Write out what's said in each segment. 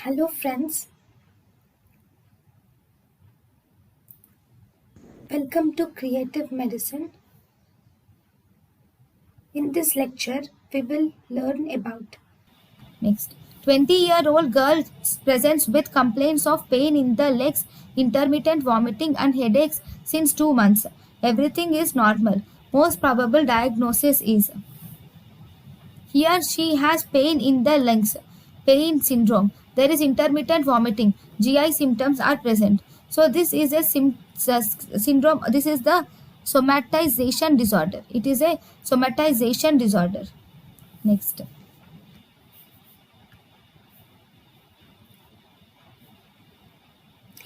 Hello friends, welcome to Creative Medicine. In this lecture, we will learn about Next, 20-year-old girl presents with complaints of pain in the legs, intermittent vomiting and headaches since 2 months. Everything is normal. Most probable diagnosis is here she has pain in the lungs, pain syndrome. There is intermittent vomiting. GI symptoms are present. So this is a syndrome. This is the somatization disorder. It is a somatization disorder. Next.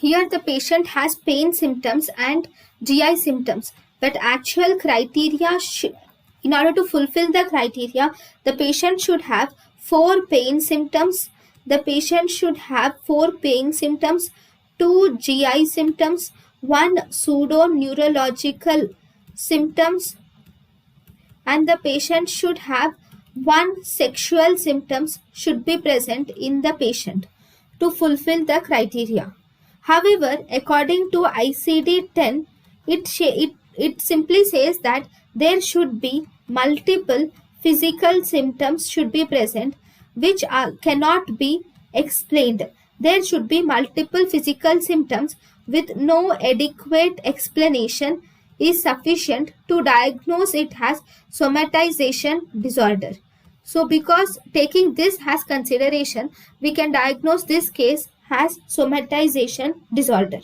here the patient has pain symptoms and GI symptoms, but actual criteria in order to fulfill the criteria, the patient should have 4 pain symptoms. The patient should have 4 pain symptoms, 2 GI symptoms, 1 pseudo neurological symptoms, and the patient should have 1 sexual symptoms should be present in the patient to fulfill the criteria. However, according to ICD-10, it simply says that there should be multiple physical symptoms should be present which cannot be explained. There should be multiple physical symptoms with no adequate explanation is sufficient to diagnose it as somatization disorder. So because taking this as consideration, we can diagnose this case as somatization disorder.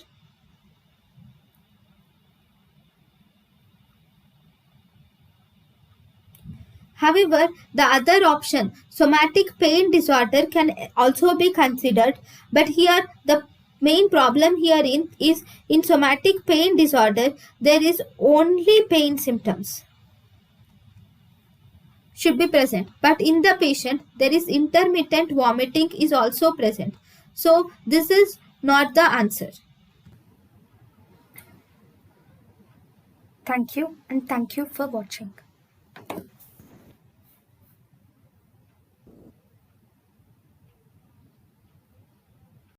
However, the other option, somatic pain disorder, can also be considered, but here the main problem herein is in somatic pain disorder, there is only pain symptoms should be present, but in the patient there is intermittent vomiting is also present. So this is not the answer. Thank you and thank you for watching.